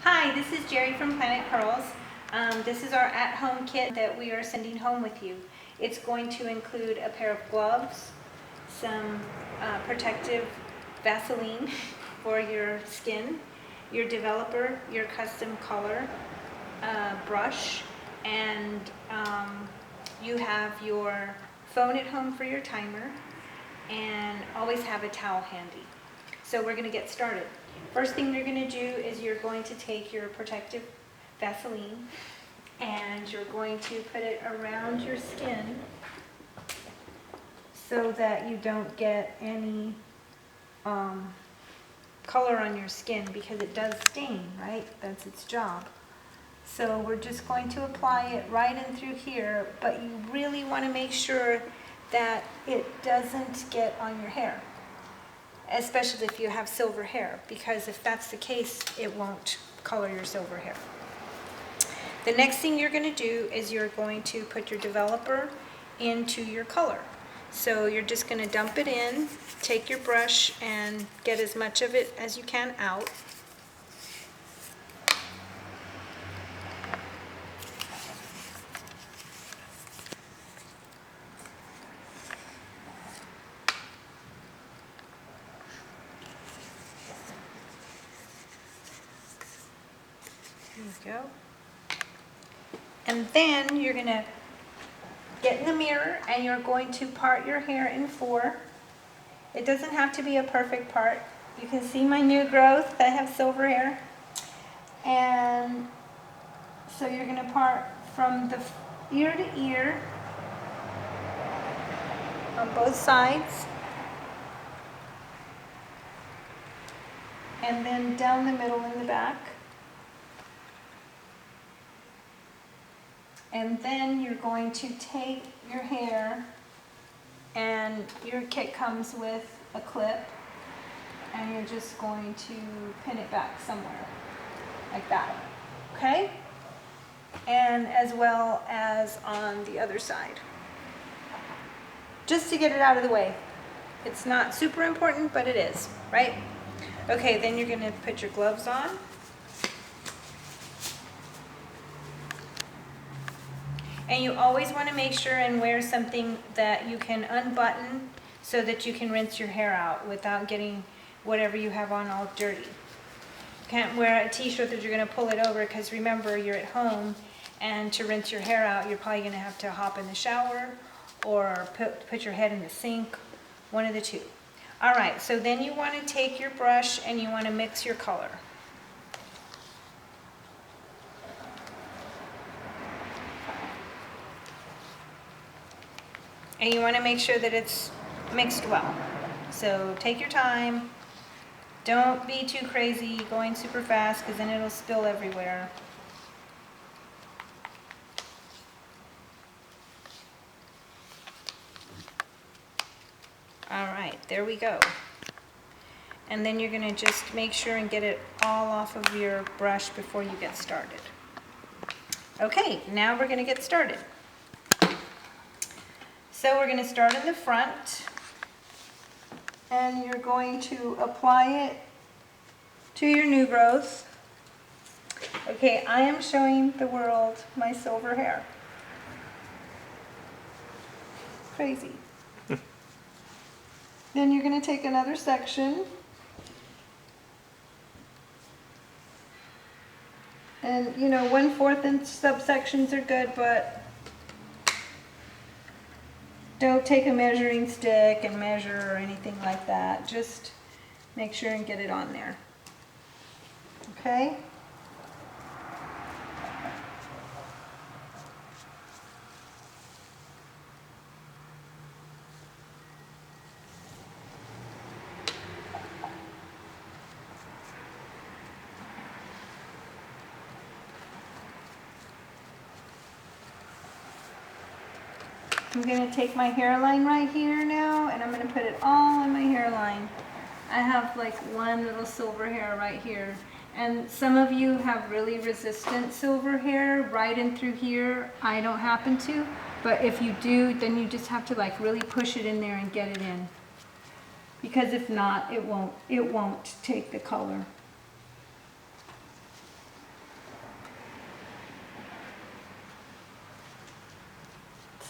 Hi, this is Gerri from Planet Curls. This is our at-home kit that we are sending home with you. It's going to include a pair of gloves, some protective Vaseline for your skin, your developer, your custom color brush, and you have your phone at home for your timer, and always have a towel handy. So we're going to get started. First thing you're going to do is you're going to take your protective Vaseline and you're going to put it around your skin so that you don't get any color on your skin, because it does stain, right? That's its job. So we're just going to apply it right in through here, but you really want to make sure that it doesn't get on your hair, especially if you have silver hair, because if that's the case, it won't color your silver hair. The next thing you're going to do is you're going to put your developer into your color. So you're just going to dump it in, take your brush and get as much of it as you can out. There you go. And then you're going to get in the mirror and you're going to part your hair in 4. It doesn't have to be a perfect part. You can see my new growth. I have silver hair. And so you're going to part from the ear to ear on both sides. And then down the middle in the back. And then you're going to take your hair, and your kit comes with a clip, and you're just going to pin it back somewhere, like that, okay? And as well as on the other side, just to get it out of the way. It's not super important, but it is, right? Okay, then you're gonna put your gloves on. And you always want to make sure and wear something that you can unbutton so that you can rinse your hair out without getting whatever you have on all dirty. You can't wear a t-shirt that you're going to pull it over, because remember, you're at home, and to rinse your hair out you're probably going to have to hop in the shower or put your head in the sink, one of the two. Alright, so then you want to take your brush and you want to mix your color. And you want to make sure that it's mixed well. So take your time. Don't be too crazy going super fast, because then it'll spill everywhere. All right, there we go. And then you're going to just make sure and get it all off of your brush before you get started. Okay, now we're going to get started. So we're going to start in the front, and you're going to apply it to your new growth. Okay, I am showing the world my silver hair. Crazy. Then you're going to take another section, and you know, 1/4 inch subsections are good, but don't take a measuring stick and measure or anything like that. Just make sure and get it on there. Okay? I'm going to take my hairline right here now, and I'm going to put it all on my hairline. I have like one little silver hair right here. And some of you have really resistant silver hair right in through here. I don't happen to, but if you do, then you just have to like really push it in there and get it in. Because if not, it won't take the color.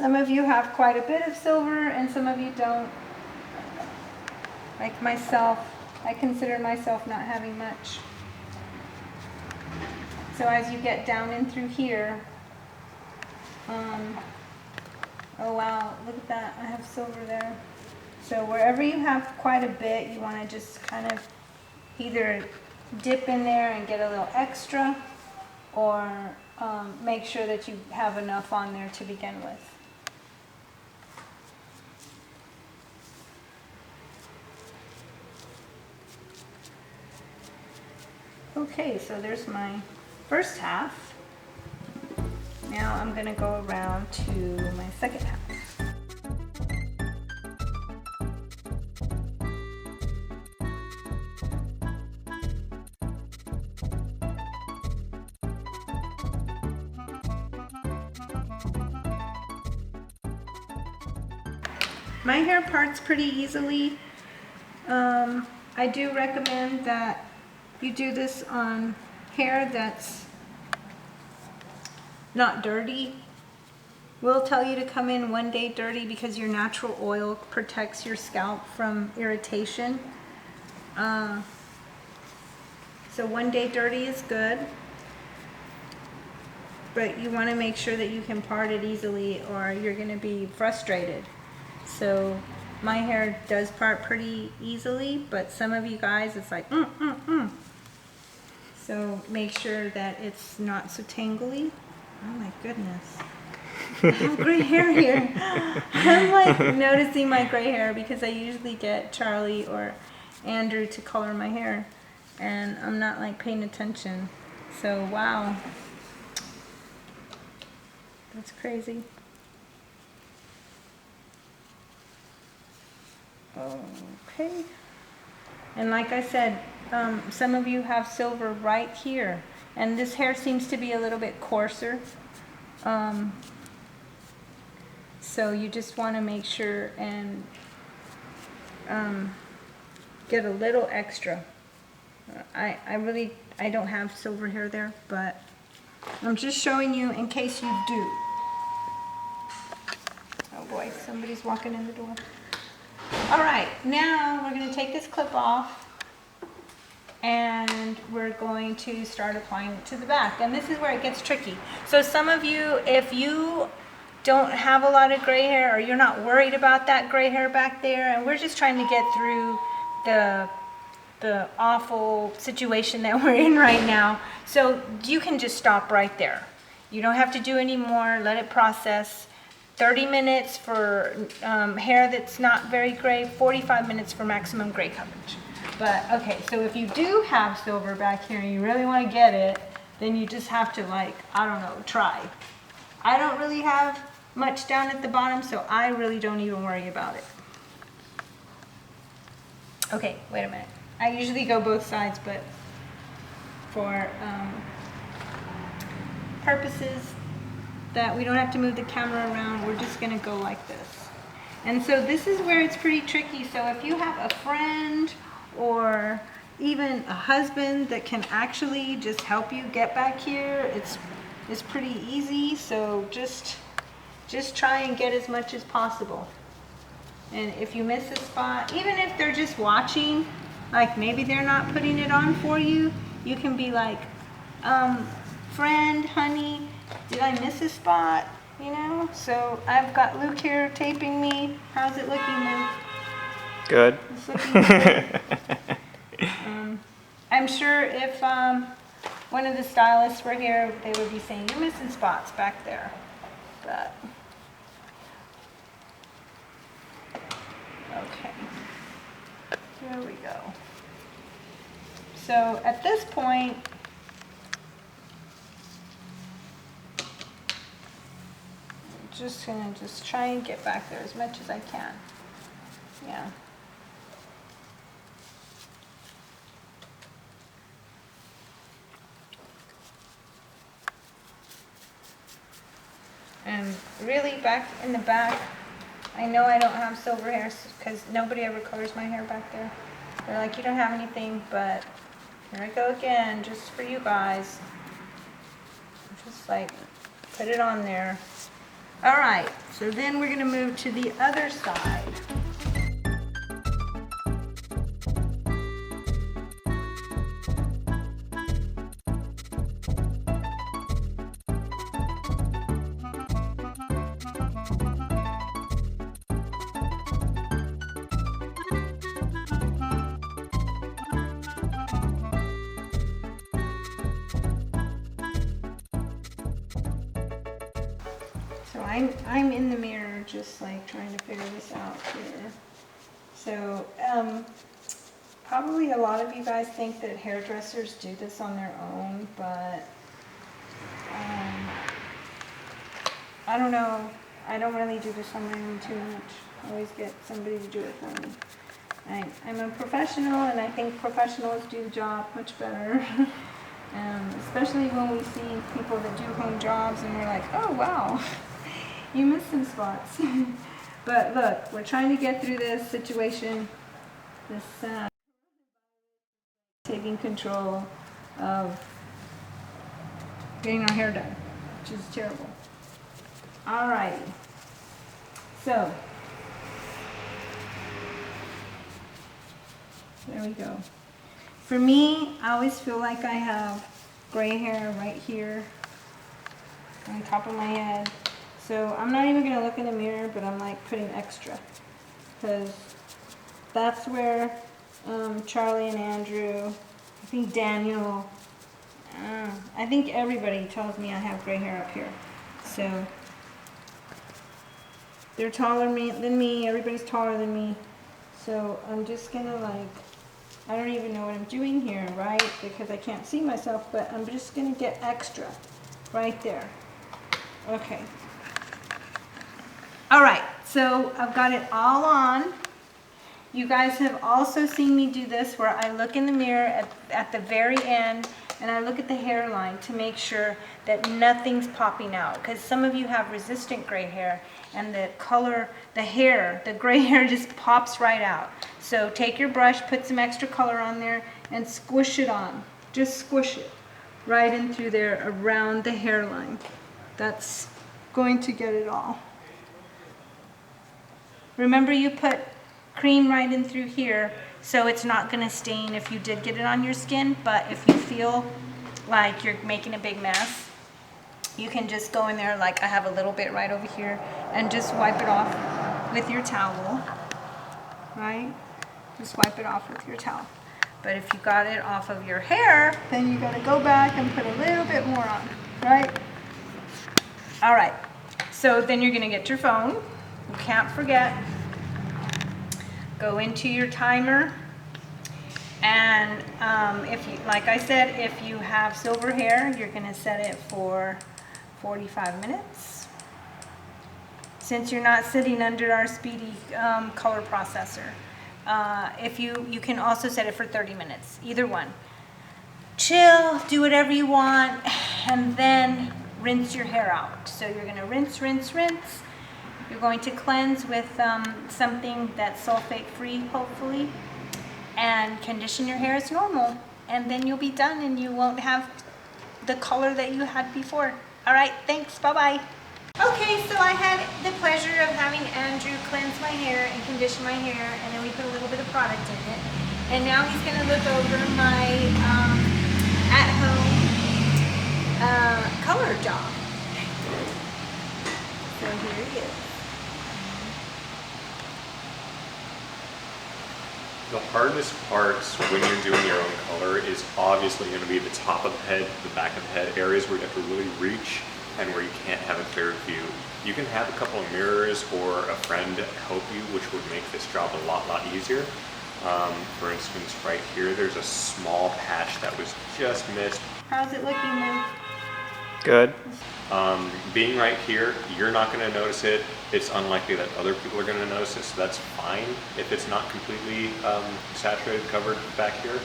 Some of you have quite a bit of silver and some of you don't. Like myself, I consider myself not having much. So as you get down in through here, oh wow, look at that, I have silver there. So wherever you have quite a bit, you want to just kind of either dip in there and get a little extra, or make sure that you have enough on there to begin with. Okay, so there's my first half. Now I'm going to go around to my second half. My hair parts pretty easily. I do recommend that you do this on hair that's not dirty. We'll tell you to come in one day dirty because your natural oil protects your scalp from irritation. So one day dirty is good, but you want to make sure that you can part it easily or you're going to be frustrated. So my hair does part pretty easily, but some of you guys it's like So make sure that it's not so tangly. Oh my goodness. I have gray hair here. I'm like noticing my gray hair because I usually get Charlie or Andrew to color my hair and I'm not like paying attention. So wow. That's crazy. Okay. And like I said, some of you have silver right here. And this hair seems to be a little bit coarser. So you just want to make sure and get a little extra. I don't have silver hair there, but I'm just showing you in case you do. Oh boy, somebody's walking in the door. All right, now we're going to take this clip off and we're going to start applying it to the back. And this is where it gets tricky. So some of you, if you don't have a lot of gray hair or you're not worried about that gray hair back there, and we're just trying to get through the awful situation that we're in right now, so you can just stop right there. You don't have to do any more, let it process. 30 minutes for hair that's not very gray, 45 minutes for maximum gray coverage. But okay, so if you do have silver back here and you really want to get it, then you just have to, like, I don't know, try. I don't really have much down at the bottom, so I really don't even worry about it. Okay, wait a minute. I usually go both sides, but for purposes that we don't have to move the camera around, we're just going to go like this. And so this is where it's pretty tricky. So if you have a friend or even a husband that can actually just help you get back here, it's pretty easy. So just try and get as much as possible. And if you miss a spot, even if they're just watching, like maybe they're not putting it on for you, you can be like, friend, honey, did I miss a spot? You know? So I've got Luke here taping me. How's it looking, Luke? Good. It's looking good. I'm sure if one of the stylists were here, they would be saying, you're missing spots back there. But, okay. Here we go. So at this point, just gonna try and get back there as much as I can. Yeah. And really back in the back, I know I don't have silver hair because nobody ever colors my hair back there. They're like, you don't have anything, but here I go again, just for you guys. Just like, put it on there. All right, so then we're gonna move to the other side. So I'm in the mirror just like trying to figure this out here. So probably a lot of you guys think that hairdressers do this on their own, but I don't know. I don't really do this on my own too much. I always get somebody to do it for me. I'm a professional, and I think professionals do the job much better. Especially when we see people that do home jobs and we're like, oh wow, you missed some spots. But look, we're trying to get through this situation, this taking control of getting our hair done, which is terrible. Alrighty, so there we go. For me, I always feel like I have gray hair right here on top of my head. So I'm not even gonna look in the mirror, but I'm like putting extra, because that's where Charlie and Andrew, I think Daniel, I think everybody tells me I have gray hair up here. So they're taller than me, everybody's taller than me. So I'm just gonna like, I don't even know what I'm doing here, right? Because I can't see myself, but I'm just gonna get extra right there. Okay. All right, so I've got it all on. You guys have also seen me do this where I look in the mirror at the very end and I look at the hairline to make sure that nothing's popping out, because some of you have resistant gray hair and the color, the hair, the gray hair just pops right out. So take your brush, put some extra color on there and squish it on. Just squish it right in through there around the hairline. That's going to get it all. Remember, you put cream right in through here, so it's not going to stain if you did get it on your skin. But if you feel like you're making a big mess, you can just go in there, like I have a little bit right over here, and just wipe it off with your towel, right? Just wipe it off with your towel. But if you got it off of your hair, then you got to go back and put a little bit more on, right? All right, so then you're going to get your phone. You can't forget. Go into your timer, and if you, like I said, if you have silver hair, you're going to set it for 45 minutes. Since you're not sitting under our speedy color processor, if you can also set it for 30 minutes. Either one. Chill, do whatever you want, and then rinse your hair out. So you're going to rinse, rinse, rinse. You're going to cleanse with something that's sulfate-free, hopefully, and condition your hair as normal. And then you'll be done, and you won't have the color that you had before. All right, thanks. Bye-bye. Okay, so I had the pleasure of having Andrew cleanse my hair and condition my hair, and then we put a little bit of product in it. And now he's going to look over my at-home color job. So here he is. The hardest parts when you're doing your own color is obviously going to be the top of the head, the back of the head, areas where you have to really reach and where you can't have a clear view. You can have a couple of mirrors or a friend help you, which would make this job a lot easier. For instance, right here, there's a small patch that was just missed. How's it looking, Luke? Good. Being right here, you're not going to notice it. It's unlikely that other people are going to notice it, so that's fine if it's not completely saturated, covered back here.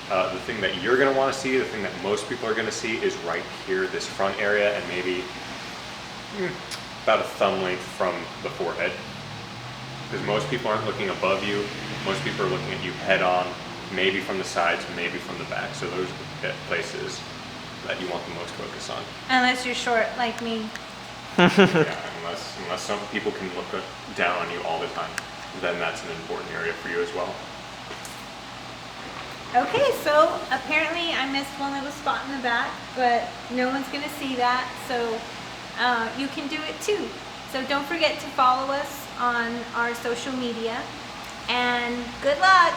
The thing that you're going to want to see, the thing that most people are going to see, is right here, this front area, and maybe about a thumb length from the forehead. Because most people aren't looking above you. Most people are looking at you head on, maybe from the sides, maybe from the back. So those are the places that you want the most focus on. Unless you're short like me. Yeah, unless some people can look down on you all the time, then that's an important area for you as well. Okay, so apparently I missed one little spot in the back, but no one's gonna see that, so you can do it too. So don't forget to follow us on our social media, and good luck!